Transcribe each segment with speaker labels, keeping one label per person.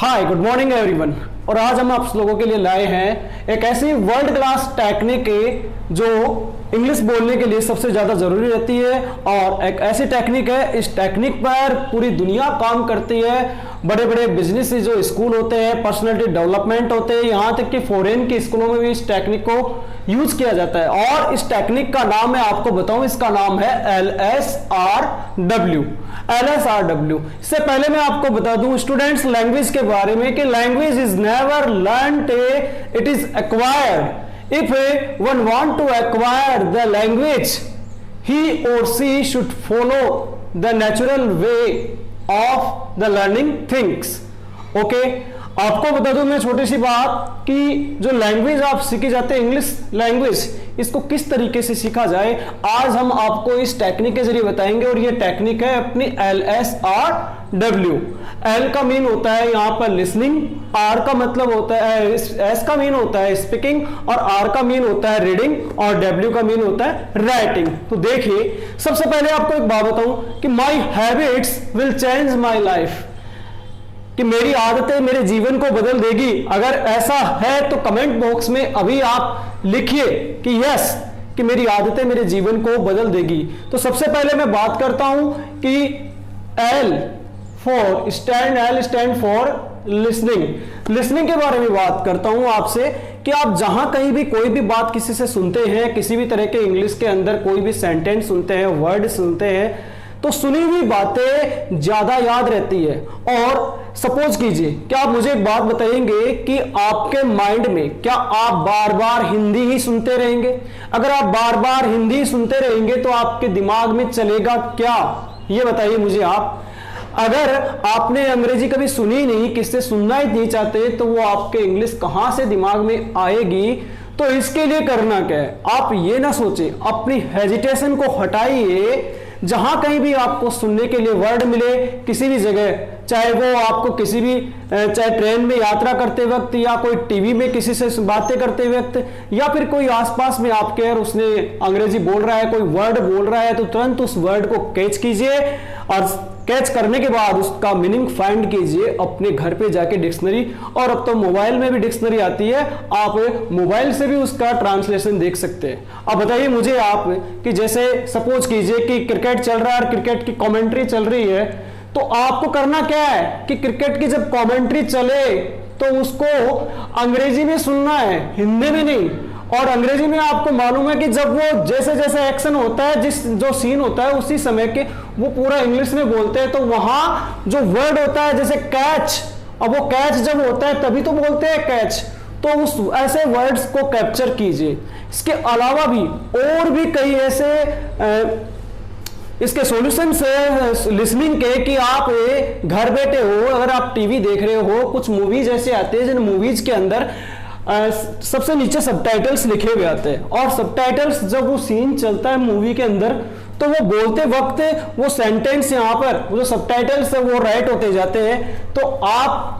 Speaker 1: Hi good morning everyone. और आज हम आप लोगों के लिए लाए हैं एक ऐसी वर्ल्ड क्लास टेक्निक जो इंग्लिश बोलने के लिए सबसे ज़्यादा ज़रूरी रहती है। और एक ऐसी टेक्निक है, इस टेक्निक पर पूरी दुनिया काम करती है। बड़े बड़े बिजनेस जो स्कूल होते हैं, पर्सनालिटी डेवलपमेंट होते हैं, यहाँ तक कि फॉरेन के स्कूलों में भी इस टेक्निक को यूज किया जाता है। और इस टेक्निक का नाम मैं आपको बताऊं, इसका नाम है LSRW। LSRW। इससे पहले मैं आपको बता दूं स्टूडेंट्स लैंग्वेज के बारे में कि language is never learned, it is acquired. If one want to acquire the language, he or she should follow the natural way of the learning things. Okay? आपको बता दूं मैं छोटी सी बात कि जो लैंग्वेज आप सीखी जाते हैं, इंग्लिश लैंग्वेज, इसको किस तरीके से सीखा जाए आज हम आपको इस टेक्निक के जरिए बताएंगे। और ये टेक्निक है अपनी LSRW। L का मीन होता है यहाँ पर लिसनिंग, R का मतलब होता है, S का मीन होता है स्पीकिंग, और R का मीन होता है रीडिंग, और W का मीन होता है राइटिंग। तो देखिए, सबसे पहले आपको एक बात बताऊं कि my habits will change my life, कि मेरी आदतें मेरे जीवन को बदल देगी। अगर ऐसा है तो कमेंट बॉक्स में अभी आप लिखिए कि यस, कि मेरी आदतें मेरे जीवन को बदल देगी। तो सबसे पहले मैं बात करता हूं कि L stand for listening. Listening के बारे में बात करता हूं आपसे कि आप जहां कहीं भी कोई भी बात किसी से सुनते हैं, किसी भी तरह के इंग्लिश के अंदर कोई भी सेंटेंस सुनते हैं, वर्ड सुनते हैं, तो सुनी हुई बातें ज्यादा याद रहती है। और सपोज कीजिए कि आप मुझे एक बात बताएंगे कि आपके माइंड में क्या आप बार बार हिंदी ही सुनते रहेंगे? अगर आप बार बार हिंदी सुनते रहेंगे तो आपके दिमाग में चलेगा क्या, ये बताइए मुझे आप। अगर आपने अंग्रेजी कभी सुनी नहीं, किससे सुनना ही नहीं चाहते, तो वो आपके इंग्लिश कहां से दिमाग में आएगी? तो इसके लिए करना क्या है, आप ये ना सोचे, अपनी हेजिटेशन को हटाइए। जहां कहीं भी आपको सुनने के लिए वर्ड मिले, किसी भी जगह, चाहे वो आपको किसी भी, चाहे ट्रेन में यात्रा करते वक्त, या कोई टीवी में किसी से बातें करते वक्त, या फिर कोई आसपास में आपके और उसने अंग्रेजी बोल रहा है, कोई वर्ड बोल रहा है, तो तुरंत उस वर्ड को कैच कीजिए। और कैच करने के बाद उसका मीनिंग फाइंड कीजिए अपने घर पे जाके डिक्शनरी, और अब तो मोबाइल में भी डिक्शनरी आती है, आप मोबाइल से भी उसका ट्रांसलेशन देख सकते हैं। अब बताइए मुझे आप कि जैसे सपोज कीजिए कि क्रिकेट चल रहा है और क्रिकेट की कमेंट्री चल रही है, तो आपको करना क्या है कि क्रिकेट की जब कमेंट्री चले तो उसको अंग्रेजी में सुनना है, हिंदी में नहीं। और अंग्रेजी में आपको मालूम है कि जब वो जैसे जैसे एक्शन होता है, जो सीन होता है उसी समय के वो पूरा इंग्लिश में बोलते हैं, तो वहां जो वर्ड होता है जैसे कैच, अब वो कैच जब होता है तभी तो बोलते हैं कैच, तो उस ऐसे वर्ड्स को कैप्चर कीजिए। इसके अलावा भी और भी कई ऐसे इसके सॉल्यूशंस है लिसनिंग के कि आप घर बैठे हो, अगर आप टीवी देख रहे हो, कुछ मूवीज ऐसे आते हैं जिन मूवीज के अंदर सबसे नीचे सबटाइटल्स लिखे हुए आते हैं, और सबटाइटल्स जब वो सीन चलता है मूवी के अंदर, तो वो बोलते वक्त वो सेंटेंस यहाँ पर वो जो सबटाइटल्स है वो राइट होते जाते हैं। तो आप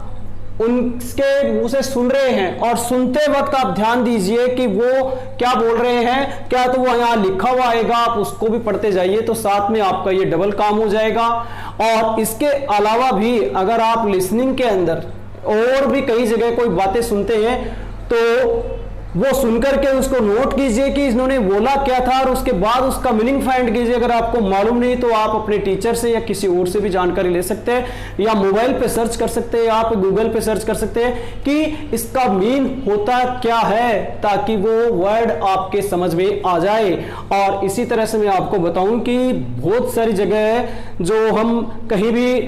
Speaker 1: उनके मुंह से सुन रहे हैं, और सुनते वक्त आप ध्यान दीजिए कि वो क्या बोल रहे हैं, क्या तो वो यहाँ लिखा हुआ आएगा, आप उसको भी पढ़ते जाइए, तो साथ में आपका ये डबल काम हो जाएगा। और इसके अलावा भी अगर आप लिसनिंग के अंदर और भी कई जगह कोई बातें सुनते हैं, तो वो सुनकर के उसको नोट कीजिए कि इन्होंने बोला क्या था, और उसके बाद उसका मीनिंग फाइंड कीजिए। अगर आपको मालूम नहीं तो आप अपने टीचर से या किसी और से भी जानकारी ले सकते हैं, या मोबाइल पे सर्च कर सकते हैं, आप गूगल पे सर्च कर सकते हैं कि इसका मीन होता क्या है, ताकि वो वर्ड आपके समझ में आ जाए। और इसी तरह से मैं आपको बताऊं कि बहुत सारी जगह है जो हम कहीं भी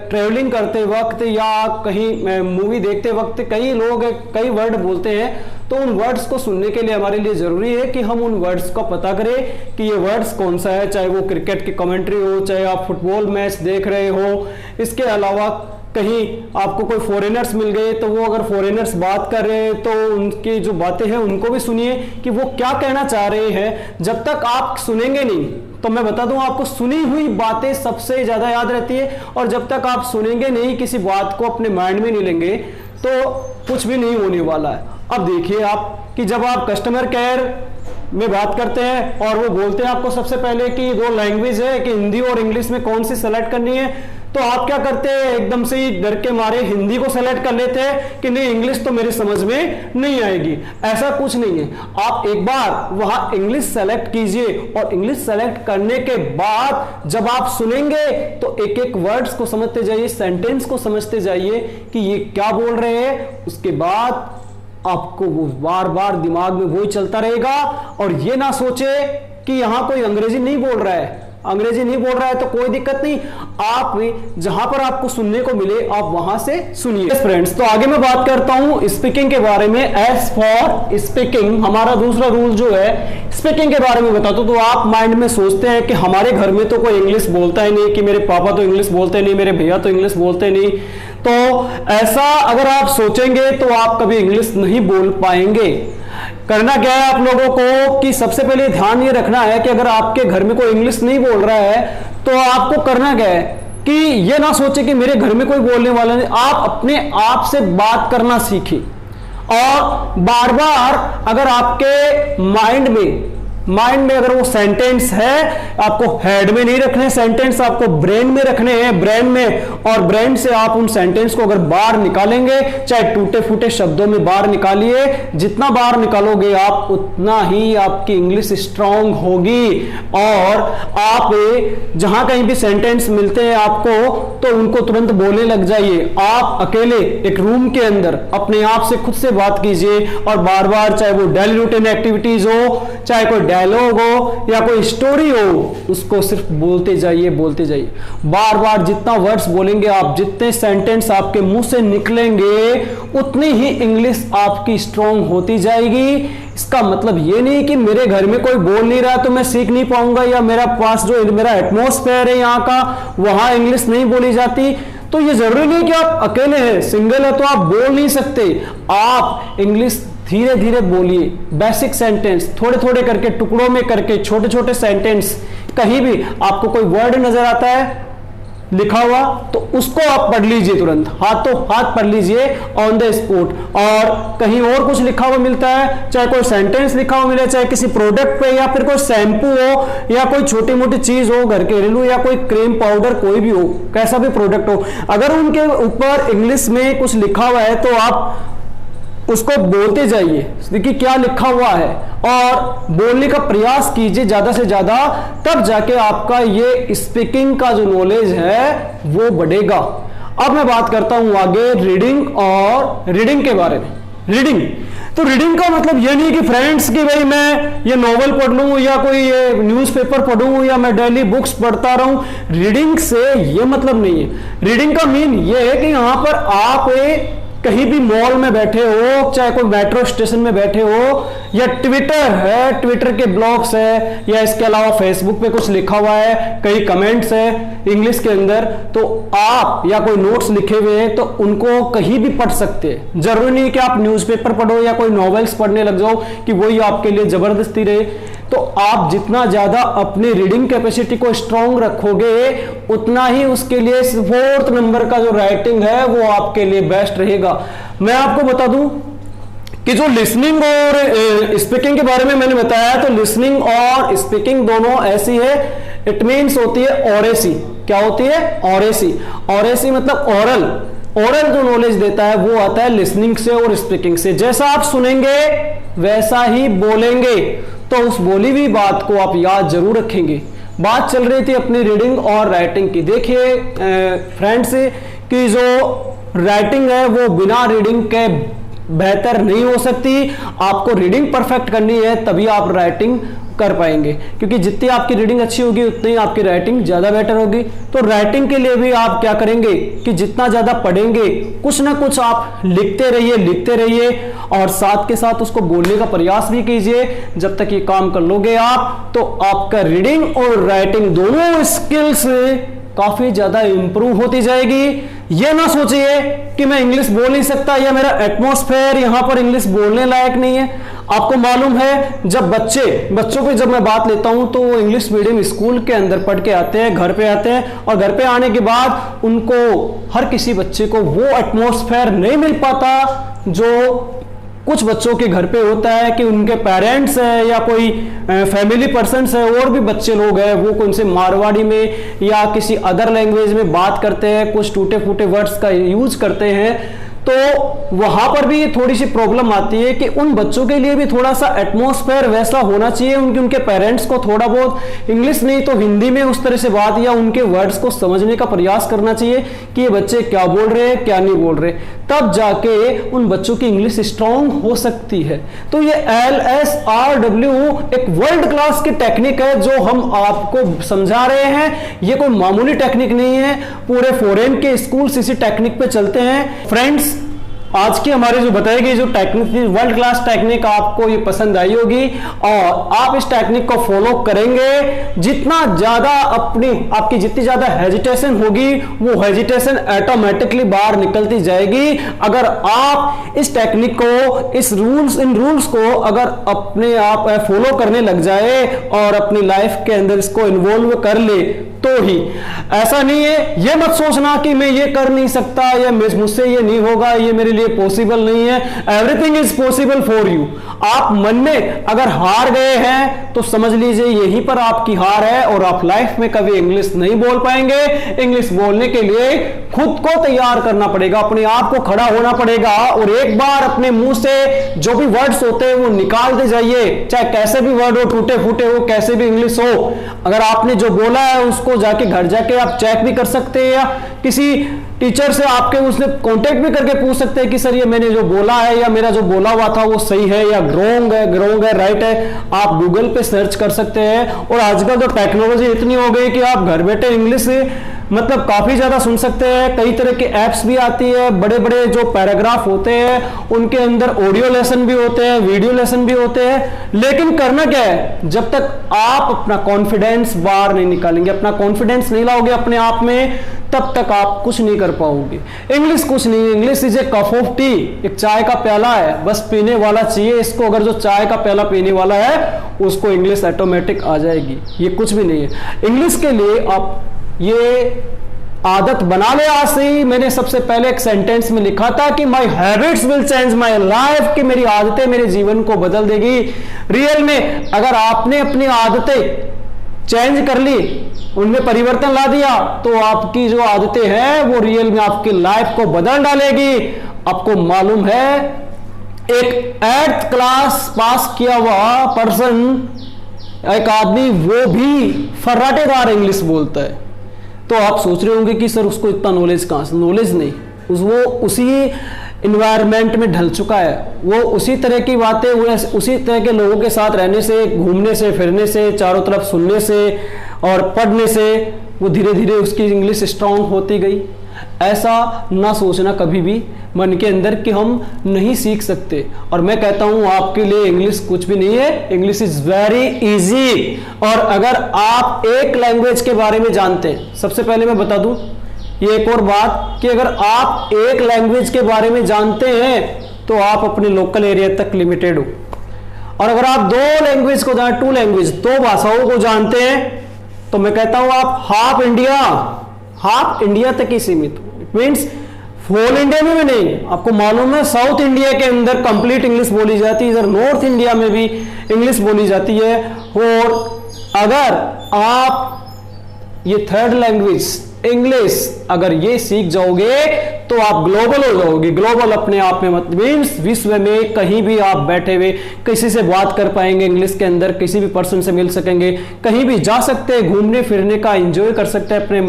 Speaker 1: ट्रेवलिंग करते वक्त या कहीं मूवी देखते वक्त कई लोग कई वर्ड बोलते हैं, तो उन वर्ड्स को सुनने के लिए हमारे लिए जरूरी है कि हम उन वर्ड्स का पता करें कि ये वर्ड्स कौन सा है, चाहे वो क्रिकेट की कमेंट्री हो, चाहे आप फुटबॉल मैच देख रहे हो। इसके अलावा कहीं आपको कोई फॉरेनर्स मिल गए, तो वो अगर फॉरेनर्स बात कर रहे हैं तो उनकी जो बातें हैं उनको भी सुनिए कि वो क्या कहना चाह रहे हैं। जब तक आप सुनेंगे नहीं, तो मैं बता दूं आपको सुनी हुई बातें सबसे ज्यादा याद रहती है, और जब तक आप सुनेंगे नहीं, किसी बात को अपने माइंड में नहीं लेंगे, तो कुछ भी नहीं होने वाला है। अब देखिए आप कि जब आप कस्टमर केयर में बात करते हैं और वो बोलते हैं आपको सबसे पहले कि दो लैंग्वेज है कि हिंदी और इंग्लिश में कौन सी सेलेक्ट करनी है, तो आप क्या करते हैं, एकदम से ही डर के मारे हिंदी को सेलेक्ट कर लेते हैं कि नहीं इंग्लिश तो मेरी समझ में नहीं आएगी। ऐसा कुछ नहीं है, आप एक बार वहां इंग्लिश सेलेक्ट कीजिए और इंग्लिश सेलेक्ट करने के बाद जब आप सुनेंगे तो एक एक वर्ड्स को समझते जाइए, सेंटेंस को समझते जाइए कि ये क्या बोल रहे हैं। उसके बाद आपको वो बार बार दिमाग में वही चलता रहेगा और ये ना सोचे कि यहां कोई अंग्रेजी नहीं बोल रहा है, अंग्रेजी नहीं बोल रहा है तो कोई दिक्कत नहीं, आप जहां पर आपको सुनने को मिले आप वहां से सुनिए। फ्रेंड्स, तो आगे मैं बात करता हूं स्पीकिंग के बारे में। एज फॉर स्पीकिंग, हमारा दूसरा रूल जो है स्पीकिंग के बारे में बताता हूं। तो आप माइंड में सोचते हैं कि हमारे घर में तो कोई इंग्लिश बोलता ही नहीं, कि मेरे पापा तो इंग्लिश बोलते नहीं, मेरे भैया तो इंग्लिश बोलते नहीं। तो ऐसा अगर आप सोचेंगे तो आप कभी इंग्लिश नहीं बोल पाएंगे। करना क्या है आप लोगों को कि सबसे पहले ध्यान ये रखना है कि अगर आपके घर में कोई इंग्लिश नहीं बोल रहा है तो आपको करना क्या है कि ये ना सोचे कि मेरे घर में कोई बोलने वाला नहीं, आप अपने आप से बात करना सीखिए। और बार बार अगर आपके माइंड में अगर वो सेंटेंस है, आपको हेड में नहीं रखने सेंटेंस, आपको ब्रेन में रखने हैं, ब्रेन में, और ब्रेन से आप उन सेंटेंस को अगर बाहर निकालेंगे, चाहे टूटे फूटे शब्दों में बाहर निकालिए, जितना बाहर निकालोगे आप उतना ही आपकी इंग्लिश स्ट्रांग होगी। और आप जहां कहीं भी सेंटेंस मिलते हैं आपको तो उनको तुरंत बोलने लग जाइए। आप अकेले एक रूम के अंदर अपने आप से खुद से बात कीजिए और बार बार, चाहे वो डेली रूटीन एक्टिविटीज हो, चाहे कोई डायलॉग हो या कोई स्टोरी हो, उसको सिर्फ बोलते जाइए, बोलते जाइए। बार बार जितना वर्ड्स बोलेंगे आप, जितने सेंटेंस आपके मुंह से निकलेंगे, उतनी ही इंग्लिश आपकी स्ट्रांग होती जाएगी। इसका मतलब ये नहीं कि मेरे घर में कोई बोल नहीं रहा तो मैं सीख नहीं पाऊंगा, या मेरा पास जो मेरा एटमॉस्फेयर है यहाँ का, वहां इंग्लिश नहीं बोली जाती। तो ये जरूरी नहीं कि आप अकेले हैं, सिंगल है तो आप बोल नहीं सकते। आप इंग्लिश धीरे धीरे बोलिए, बेसिक सेंटेंस थोड़े थोड़े करके, टुकड़ों में करके, छोटे छोटे सेंटेंस। कहीं भी आपको कोई वर्ड नजर आता है लिखा हुआ तो उसको आप पढ़ लीजिए, तुरंत हाथों हाथ पढ़ लीजिए ऑन द स्पॉट। और कहीं और कुछ लिखा हुआ मिलता है, चाहे कोई सेंटेंस लिखा हुआ मिले, चाहे किसी प्रोडक्ट पे, या फिर कोई शैम्पू हो, या कोई छोटी मोटी चीज हो घर के घरेलू, या कोई क्रीम पाउडर, कोई भी हो, कैसा भी प्रोडक्ट हो, अगर उनके ऊपर इंग्लिश में कुछ लिखा हुआ है तो आप उसको बोलते जाइए, देखिए क्या लिखा हुआ है, और बोलने का प्रयास कीजिए ज्यादा से ज्यादा, तब जाके आपका ये स्पीकिंग का जो नॉलेज है वो बढ़ेगा। अब मैं बात करता हूं आगे रीडिंग के बारे में। तो रीडिंग का मतलब ये नहीं कि फ्रेंड्स कि भाई मैं ये नॉवल पढ़ लूं, या कोई ये न्यूज़पेपर पढ़ूं, या मैं डेली बुक्स पढ़ता रहूं। रीडिंग से ये मतलब नहीं है। रीडिंग का मीन ये है कि यहां पर आप कहीं भी मॉल में बैठे हो, चाहे कोई मेट्रो स्टेशन में बैठे हो, या ट्विटर है, ट्विटर के ब्लॉग्स है, या इसके अलावा फेसबुक पे कुछ लिखा हुआ है, कई कमेंट्स है इंग्लिश के अंदर, तो आप या कोई नोट्स लिखे हुए हैं तो उनको कहीं भी पढ़ सकते हैं। जरूरी नहीं कि आप न्यूज़पेपर पढ़ो या कोई नॉवेल्स पढ़ने लग जाओ कि वही आपके लिए जबरदस्ती रहे। तो आप जितना ज्यादा अपनी रीडिंग कैपेसिटी को स्ट्रांग रखोगे उतना ही उसके लिए 4th नंबर का जो राइटिंग है वो आपके लिए बेस्ट रहेगा। मैं आपको बता दूं कि जो लिसनिंग और स्पीकिंग के बारे में मैंने बताया, तो लिसनिंग और स्पीकिंग दोनों ऐसी है, इट मीन्स होती है ऑरेसी। क्या होती है? ऑरेसी। ऑरेसी मतलब ओरल जो नॉलेज देता है वो आता है लिसनिंग से और स्पीकिंग से। जैसा आप सुनेंगे वैसा ही बोलेंगे, तो उस बोली हुई बात को आप याद जरूर रखेंगे। बात चल रही थी अपनी रीडिंग और राइटिंग की। देखिए फ्रेंड्स कि जो राइटिंग है वो बिना रीडिंग के बेहतर नहीं हो सकती। आपको रीडिंग परफेक्ट करनी है तभी आप राइटिंग कर पाएंगे, क्योंकि जितनी आपकी रीडिंग अच्छी होगी उतनी आपकी राइटिंग ज्यादा बेटर होगी। तो राइटिंग के लिए भी आप क्या करेंगे कि जितना ज्यादा पढ़ेंगे कुछ ना कुछ आप लिखते रहिए और साथ के साथ उसको बोलने का प्रयास भी कीजिए। जब तक ये काम कर लोगे आप तो आपका रीडिंग और राइटिंग दोनों स्किल्स काफी ज्यादा इंप्रूव होती जाएगी। ये ना सोचिए कि मैं इंग्लिश बोल नहीं सकता या मेरा एटमॉस्फेयर यहां पर इंग्लिश बोलने लायक नहीं है। आपको मालूम है जब बच्चों पे जब मैं बात लेता हूं तो वो इंग्लिश मीडियम स्कूल के अंदर पढ़ के आते हैं, घर पे आते हैं, और घर पे आने के बाद उनको हर किसी बच्चे को वो एटमॉस्फेयर नहीं मिल पाता जो कुछ बच्चों के घर पे होता है कि उनके पेरेंट्स है या कोई फैमिली पर्सन्स है और भी बच्चे लोग हैं, वो कौन से मारवाड़ी में या किसी अदर लैंग्वेज में बात करते हैं, कुछ टूटे फूटे वर्ड्स का यूज करते हैं, तो वहां पर भी थोड़ी सी प्रॉब्लम आती है कि उन बच्चों के लिए भी थोड़ा सा एटमॉस्फेयर वैसा होना चाहिए, उनके पेरेंट्स को थोड़ा बहुत इंग्लिश नहीं तो हिंदी में उस तरह से बात या उनके वर्ड्स को समझने का प्रयास करना चाहिए कि ये बच्चे क्या बोल रहे हैं क्या नहीं बोल रहे, तब जाके उन बच्चों की इंग्लिश स्ट्रांग हो सकती है। तो ये LSRW एक वर्ल्ड क्लास की टेक्निक है जो हम आपको समझा रहे हैं। ये कोई मामूली टेक्निक नहीं है, पूरे फॉरेन के स्कूल्स इसी टेक्निक पे चलते हैं। फ्रेंड्स, आज की हमारी जो बताई गई जो टेक्निक थी, वर्ल्ड क्लास टेक्निक, आपको ये पसंद आई होगी और आप इस टेक्निक को फॉलो करेंगे। जितना ज्यादा आपकी जितनी ज्यादा हेजिटेशन होगी वो हेजिटेशन ऑटोमेटिकली बाहर निकलती जाएगी। अगर आप इस टेक्निक को, इन रूल्स को अगर अपने आप फॉलो करने लग जाए और अपनी लाइफ के अंदर इसको इन्वॉल्व कर ले तो ही। ऐसा नहीं है, ये मत सोचना कि मैं ये कर नहीं सकता या मुझसे ये नहीं होगा, ये मेरे लिए पॉसिबल नहीं है। Everything is possible for you. आप मन में अगर हार गए हैं तो समझ लीजिए यहीं पर आपकी हार है और आप लाइफ में कभी इंग्लिश नहीं बोल पाएंगे। इंग्लिश बोलने के लिए खुद को तैयार करना पड़ेगा, अपने आप को खड़ा होना पड़ेगा और एक बार अपने मुंह से जो भी वर्ड्स होते हैं वो निकालते जाइए, चाहे कैसे भी वर्ड हो, टूटे फूटे हो, कैसे भी इंग्लिश हो। अगर आपने जो बोला है उसको जाके घर जाके आप चेक भी कर सकते हैं या किसी टीचर से आपके उसने कांटेक्ट भी करके पूछ सकते हैं कि सर ये मैंने जो बोला है या मेरा जो बोला हुआ था वो सही है या रॉन्ग है राइट है। आप गूगल पे सर्च कर सकते हैं और आजकल तो टेक्नोलॉजी इतनी हो गई कि आप घर बैठे इंग्लिश मतलब काफी ज्यादा सुन सकते हैं। कई तरह के एप्स भी आती है, बड़े बड़े जो पैराग्राफ होते हैं उनके अंदर ऑडियो लेसन भी होते हैं, वीडियो लेसन भी होते हैं। लेकिन करना क्या है, जब तक आप अपना कॉन्फिडेंस बाहर नहीं निकालेंगे, अपना कॉन्फिडेंस नहीं लाओगे अपने आप में, तब तक आप कुछ नहीं कर पाओगे। इंग्लिश कुछ नहीं है, English is a cup of T, एक चाय का प्याला है, बस पीने वाला चाहिए इसको। अगर जो चाय का प्याला पीने वाला है उसको इंग्लिश ऑटोमेटिक आ जाएगी। ये कुछ भी नहीं है। इंग्लिश के लिए आप ये आदत बना ले आज से ही। मैंने सबसे पहले एक सेंटेंस में लिखा था कि my habits will change my life, कि मेरी आदतें मेरे जीवन को बदल देगी। रियल में अगर आपने अपनी आदतें चेंज कर ली, उनमें परिवर्तन ला दिया, तो आपकी जो आदतें हैं वो रियल में आपकी लाइफ को बदल डालेगी। आपको मालूम है, एक 8th क्लास पास किया हुआ पर्सन, एक आदमी, वो भी फर्राटेदार इंग्लिश बोलता है। तो आप सोच रहे होंगे कि सर उसको इतना नॉलेज कहां से? नॉलेज नहीं, वो उसी इन्वायरमेंट में ढल चुका है, वो उसी तरह की बातें, उसी तरह के लोगों के साथ रहने से, घूमने से, फिरने से, चारों तरफ सुनने से और पढ़ने से वो धीरे धीरे उसकी इंग्लिश स्ट्रांग होती गई। ऐसा ना सोचना कभी भी मन के अंदर कि हम नहीं सीख सकते। और मैं कहता हूं आपके लिए इंग्लिश कुछ भी नहीं है, इंग्लिश इज वेरी इजी। और अगर आप एक लैंग्वेज के बारे में जानते हैं, सबसे पहले मैं बता दूं ये एक और बात कि अगर आप एक लैंग्वेज के बारे में जानते हैं तो आप अपने लोकल एरिया तक लिमिटेड हो। और अगर आप 2 लैंग्वेज को जान, 2 लैंग्वेज, 2 भाषाओं को जानते हैं, तो मैं कहता हूं आप हाफ इंडिया तक ही सीमित हो। इट मीन्स होल इंडिया में भी नहीं। आपको मालूम है साउथ इंडिया के अंदर कंप्लीट इंग्लिश बोली जाती है, इधर नॉर्थ इंडिया में भी इंग्लिश बोली जाती है। और अगर आप ये 3rd लैंग्वेज इंग्लिश अगर ये सीख जाओगे तो आप ग्लोबल हो जाओगे। ग्लोबल अपने आप में मत मीन्स विश्व में कहीं भी आप बैठे हुए किसी से बात कर पाएंगे इंग्लिश के अंदर, किसी भी पर्सन से मिल सकेंगे, कहीं भी जा सकते हैं, घूमने फिरने का एंजॉय कर सकते हैं अपने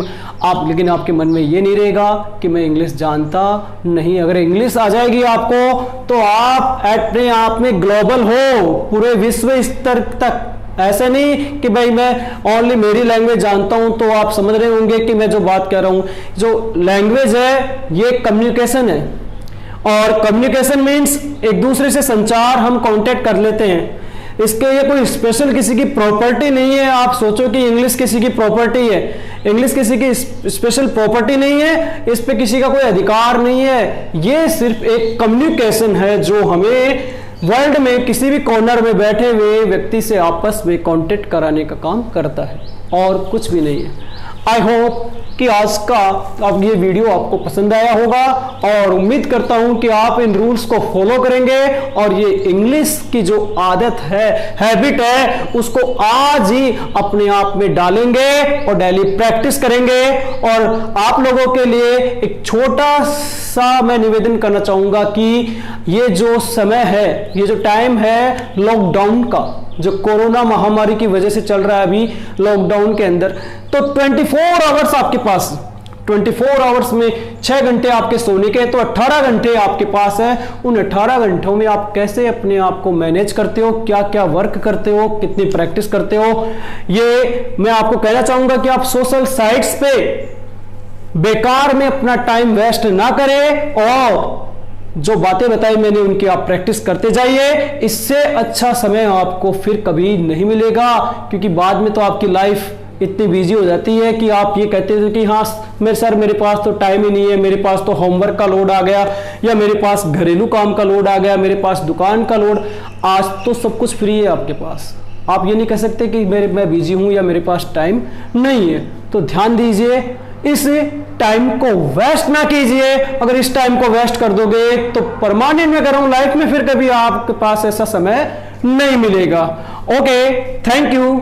Speaker 1: आप। लेकिन आपके मन में ये नहीं रहेगा कि मैं इंग्लिश जानता नहीं। अगर इंग्लिश आ जाएगी आपको तो आप अपने आप में ग्लोबल हो, पूरे विश्व स्तर तक। ऐसे नहीं कि भाई मैं ओनली मेरी लैंग्वेज जानता हूं। तो आप समझ रहे होंगे कि मैं जो बात कर रहा हूं, जो लैंग्वेज है ये कम्युनिकेशन है, और कम्युनिकेशन मीन्स एक दूसरे से संचार, हम कांटेक्ट कर लेते हैं। इसके ये कोई स्पेशल किसी की प्रॉपर्टी नहीं है। आप सोचो कि इंग्लिश किसी की प्रॉपर्टी है, इंग्लिश किसी की स्पेशल प्रॉपर्टी नहीं है, इस पे किसी का कोई अधिकार नहीं है। ये सिर्फ एक कम्युनिकेशन है जो हमें वर्ल्ड में किसी भी कॉर्नर में बैठे हुए व्यक्ति से आपस में कांटेक्ट कराने का काम करता है, और कुछ भी नहीं है। आई होप कि आज का अब ये वीडियो आपको पसंद आया होगा और उम्मीद करता हूं कि आप इन रूल्स को फॉलो करेंगे और ये इंग्लिश की जो आदत है, हैबिट है, उसको आज ही अपने आप में डालेंगे और डेली प्रैक्टिस करेंगे। और आप लोगों के लिए एक छोटा सा मैं निवेदन करना चाहूंगा कि ये जो समय है, ये जो टाइम है लॉकडाउन का, जो कोरोना महामारी की वजह से चल रहा है अभी लॉकडाउन के अंदर, तो 24 आवर्स आपके पास, 24 आवर्स में 6 घंटे आपके सोने के, तो 18 घंटे आपके पास है। उन 18 घंटों में आप कैसे अपने आप को मैनेज करते हो, क्या क्या वर्क करते हो, कितनी प्रैक्टिस करते हो, ये मैं आपको कहना चाहूंगा कि आप सोशल साइट्स पे बेकार में अपना टाइम वेस्ट ना करें और जो बातें बताई मैंने उनकी आप प्रैक्टिस करते जाइए। इससे अच्छा समय आपको फिर कभी नहीं मिलेगा, क्योंकि बाद में तो आपकी लाइफ इतनी बिजी हो जाती है कि आप ये कहते हैं कि हाँ मेरे पास तो टाइम ही नहीं है, मेरे पास तो होमवर्क का लोड आ गया, या मेरे पास घरेलू काम का लोड आ गया, मेरे पास दुकान का लोड। आज तो सब कुछ फ्री है आपके पास, आप ये नहीं कह सकते कि मैं बिजी हूं या मेरे पास टाइम नहीं है। तो ध्यान दीजिए, इस टाइम को वेस्ट ना कीजिए। अगर इस टाइम को वेस्ट कर दोगे तो परमानेंट में कह रहा हूं लाइफ में फिर कभी आपके पास ऐसा समय नहीं मिलेगा। Okay, thank you.